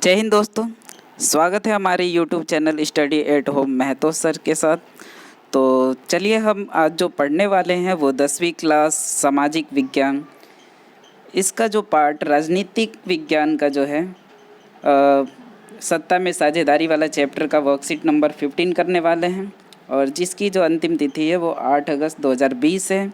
जय हिंद दोस्तों। स्वागत है हमारे YouTube channel study at home Mahato sir के साथ। तो चलिए हम आज जो पढ़ने वाले हैं वो 10वीं क्लास सामाजिक विज्ञान, इसका जो पार्ट राजनीतिक विज्ञान का जो है सत्ता में साझेदारी वाला चैप्टर का वर्कशीट नंबर 15 करने वाले हैं। और जिसकी जो अंतिम तिथि है वो 8 अगस्त 2020 है।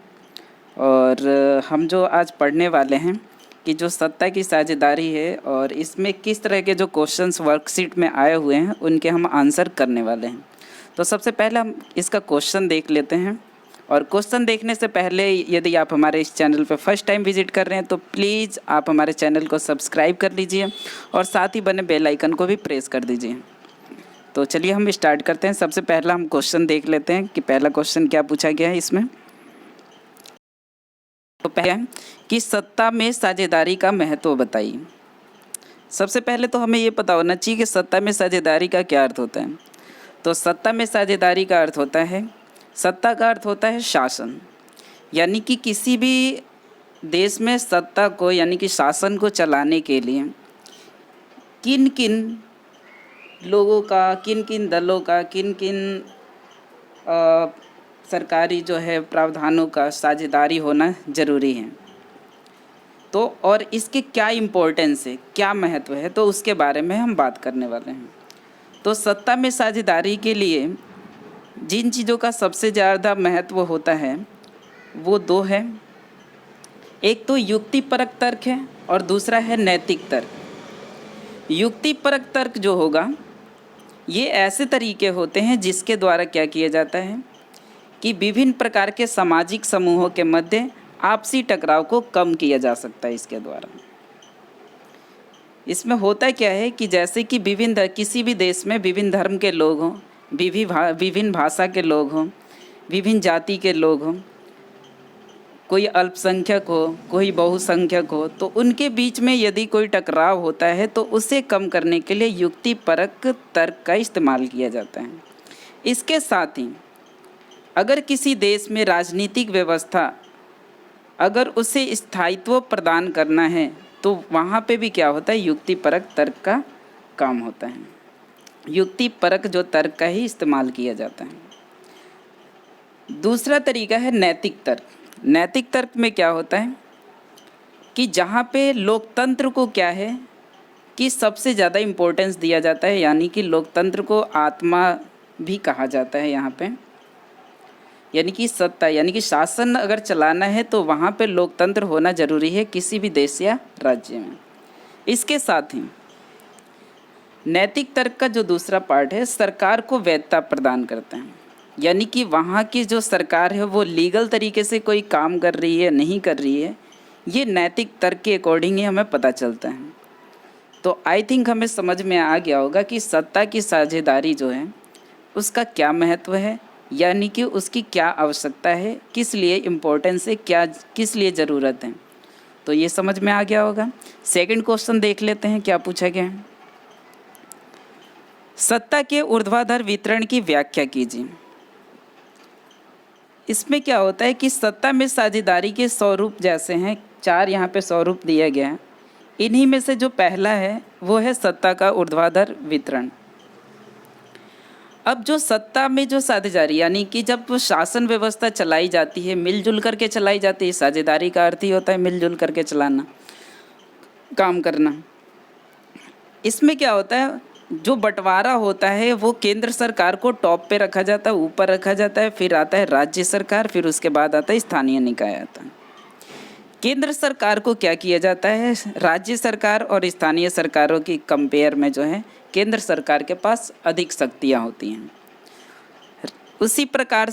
और हम जो आज पढ़ने वाले हैं कि जो सत्ता की साझेदारी है और इसमें किस तरह के जो क्वेश्चंस वर्कशीट में आए हुए हैं उनके हम आंसर करने वाले हैं। तो सबसे पहले हम इसका क्वेश्चन देख लेते हैं। और क्वेश्चन देखने से पहले यदि आप हमारे इस चैनल पर फर्स्ट टाइम विजिट कर रहे हैं तो प्लीज़ आप हमारे चैनल को सब्सक्राइब कर लीजिए और साथ ही बने बेल आइकन को भी प्रेस कर दीजिए। तो चलिए हम स्टार्ट करते हैं। सबसे पहला हम क्वेश्चन देख लेते हैं कि पहला क्वेश्चन क्या पूछा गया है इसमें। तो पहले कि सत्ता में साझेदारी का महत्व बताइए। सबसे पहले तो हमें ये पता होना चाहिए कि सत्ता में साझेदारी का क्या अर्थ होता है। तो सत्ता में साझेदारी का अर्थ होता है, सत्ता का अर्थ होता है शासन, यानी कि किसी भी देश में सत्ता को यानी कि शासन को चलाने के लिए किन किन लोगों का, किन किन दलों का, किन किन सरकारी जो है प्रावधानों का साझेदारी होना ज़रूरी है। तो और इसके क्या इम्पोर्टेंस है, क्या महत्व है, तो उसके बारे में हम बात करने वाले हैं। तो सत्ता में साझेदारी के लिए जिन चीज़ों का सबसे ज़्यादा महत्व होता है वो दो है। एक तो युक्तिपरक तर्क है और दूसरा है नैतिक तर्क। युक्तिपरक तर्क जो होगा ये ऐसे तरीके होते हैं जिसके द्वारा क्या किया जाता है कि विभिन्न प्रकार के सामाजिक समूहों के मध्य आपसी टकराव को कम किया जा सकता है इसके द्वारा। इसमें होता क्या है कि जैसे कि किसी भी देश में विभिन्न धर्म के लोग हों, विभिन्न भाषा के लोग हों, विभिन्न जाति के लोग हों, कोई अल्पसंख्यक हो, कोई बहुसंख्यक हो, तो उनके बीच में यदि कोई टकराव होता है तो उसे कम करने के लिए युक्तिपरक तर्क का इस्तेमाल किया जाता है। इसके साथ ही अगर किसी देश में राजनीतिक व्यवस्था अगर उसे स्थायित्व प्रदान करना है तो वहाँ पे भी क्या होता है, युक्तिपरक तर्क का काम होता है। युक्तिपरक जो तर्क का ही इस्तेमाल किया जाता है। दूसरा तरीका है नैतिक तर्क। नैतिक तर्क में क्या होता है कि जहाँ पे लोकतंत्र को क्या है कि सबसे ज़्यादा इम्पोर्टेंस दिया जाता है, यानी कि लोकतंत्र को आत्मा भी कहा जाता है यहाँ पे, यानी कि सत्ता यानी कि शासन अगर चलाना है तो वहाँ पे लोकतंत्र होना ज़रूरी है किसी भी देश या राज्य में। इसके साथ ही नैतिक तर्क का जो दूसरा पार्ट है सरकार को वैधता प्रदान करता है, यानी कि वहाँ की जो सरकार है वो लीगल तरीके से कोई काम कर रही है नहीं कर रही है, ये नैतिक तर्क के अकॉर्डिंग ही हमें पता चलता है। तो आई थिंक हमें समझ में आ गया होगा कि सत्ता की साझेदारी जो है उसका क्या महत्व है, यानी कि उसकी क्या आवश्यकता है, किस लिए इम्पोर्टेंस है, क्या किस लिए ज़रूरत है। तो ये समझ में आ गया होगा। सेकंड क्वेश्चन देख लेते हैं क्या पूछा गया है। सत्ता के ऊर्ध्वाधर वितरण की व्याख्या कीजिए। इसमें क्या होता है कि सत्ता में साझेदारी के स्वरूप जैसे हैं, 4 यहाँ पे स्वरूप दिया गया है। इन्हीं में से जो पहला है वो है सत्ता का ऊर्ध्वाधर वितरण। अब जो सत्ता में जो साझेदारी यानी कि जब शासन व्यवस्था चलाई जाती है मिलजुल करके चलाई जाती है, साझेदारी का अर्थ ही होता है मिलजुल करके चलाना, काम करना। इसमें क्या होता है, जो बंटवारा होता है वो केंद्र सरकार को टॉप पे रखा जाता है, ऊपर रखा जाता है, फिर आता है राज्य सरकार, फिर उसके बाद आता है स्थानीय निकाय आता है। केंद्र सरकार को क्या किया जाता है, राज्य सरकार और स्थानीय सरकारों की कंपेयर में जो है केंद्र सरकार के पास अधिक शक्तियाँ होती हैं। उसी प्रकार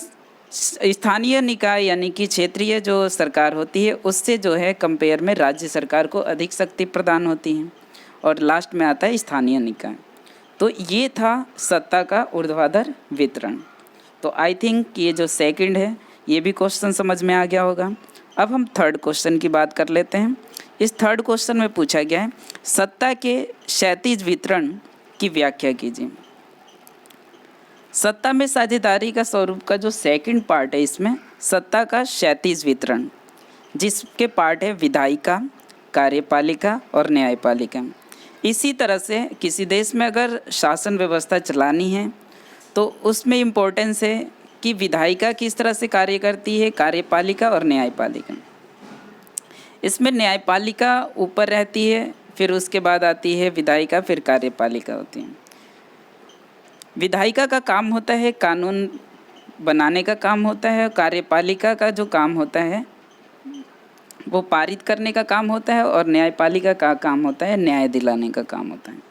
स्थानीय निकाय यानी कि क्षेत्रीय जो सरकार होती है उससे जो है कंपेयर में राज्य सरकार को अधिक शक्ति प्रदान होती है। और लास्ट में आता है स्थानीय निकाय। तो ये था सत्ता का ऊर्ध्वाधर वितरण। तो आई थिंक ये जो सेकंड है ये भी क्वेश्चन समझ में आ गया होगा। अब हम थर्ड क्वेश्चन की बात कर लेते हैं। इस थर्ड क्वेश्चन में पूछा गया है सत्ता के क्षैतिज वितरण की व्याख्या कीजिए। सत्ता में साझेदारी का स्वरूप का जो सेकंड पार्ट है इसमें सत्ता का क्षैतिज वितरण, जिसके पार्ट है विधायिका, कार्यपालिका और न्यायपालिका। इसी तरह से किसी देश में अगर शासन व्यवस्था चलानी है तो उसमें इम्पोर्टेंस है कि विधायिका किस तरह से कार्य करती है, कार्यपालिका और न्यायपालिका। इसमें न्यायपालिका ऊपर रहती है, फिर उसके बाद आती है विधायिका, फिर कार्यपालिका होती है। विधायिका का काम होता है कानून बनाने का काम होता है, कार्यपालिका का जो काम होता है वो पारित करने का काम होता है, और न्यायपालिका का काम होता है न्याय दिलाने का काम होता है।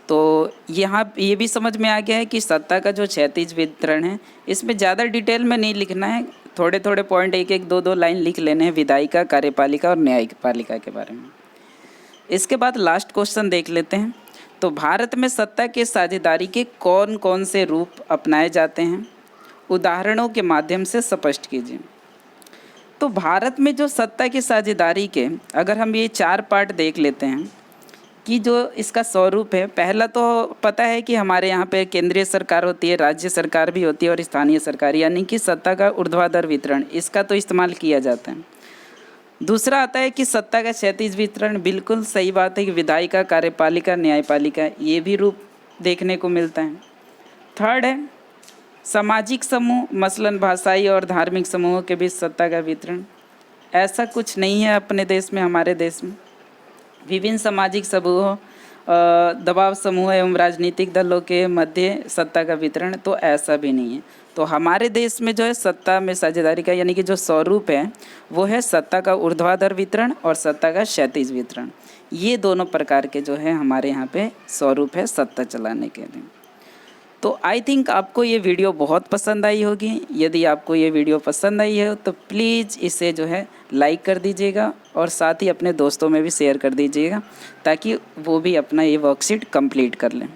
तो यहाँ ये भी समझ में आ गया है कि सत्ता का जो क्षैतिज वितरण है, इसमें ज़्यादा डिटेल में नहीं लिखना है, थोड़े थोड़े पॉइंट एक एक दो दो लाइन लिख लेने हैं विधायिका, कार्यपालिका और न्यायपालिका के बारे में। इसके बाद लास्ट क्वेश्चन देख लेते हैं। तो भारत में सत्ता के साझेदारी के कौन कौन से रूप अपनाए जाते हैं, उदाहरणों के माध्यम से स्पष्ट कीजिए। तो भारत में जो सत्ता की साझेदारी के अगर हम ये 4 पार्ट देख लेते हैं कि जो इसका स्वरूप है, पहला तो पता है कि हमारे यहाँ पे केंद्रीय सरकार होती है, राज्य सरकार भी होती है और स्थानीय सरकार, यानी कि सत्ता का ऊर्ध्वाधर वितरण, इसका तो इस्तेमाल किया जाता है। दूसरा आता है कि सत्ता का क्षैतिज वितरण, बिल्कुल सही बात है कि विधायिका, कार्यपालिका, न्यायपालिका, ये भी रूप देखने को मिलता है। थर्ड है सामाजिक समूह, मसलन भाषाई और धार्मिक समूहों के बीच सत्ता का वितरण। ऐसा कुछ नहीं है अपने देश में, हमारे देश में विभिन्न सामाजिक समूहों, दबाव समूह एवं राजनीतिक दलों के मध्य सत्ता का वितरण, तो ऐसा भी नहीं है। तो हमारे देश में जो है सत्ता में साझेदारी का यानी कि जो स्वरूप है वो है सत्ता का ऊर्ध्वाधर वितरण और सत्ता का क्षैतिज वितरण। ये दोनों प्रकार के जो है हमारे यहाँ पे स्वरूप है सत्ता चलाने के लिए। तो आई थिंक आपको ये वीडियो बहुत पसंद आई होगी। यदि आपको ये वीडियो पसंद आई है तो प्लीज़ इसे जो है लाइक कर दीजिएगा और साथ ही अपने दोस्तों में भी शेयर कर दीजिएगा ताकि वो भी अपना ये वर्कशीट कंप्लीट कर लें।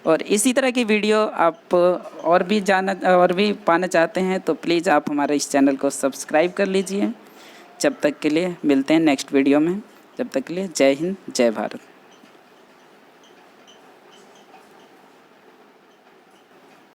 और इसी तरह की वीडियो आप और भी पाना चाहते हैं तो प्लीज़ आप हमारे इस चैनल को सब्सक्राइब कर लीजिए। जब तक के लिए मिलते हैं नेक्स्ट वीडियो में, जब तक के लिए जय हिंद, जय भारत।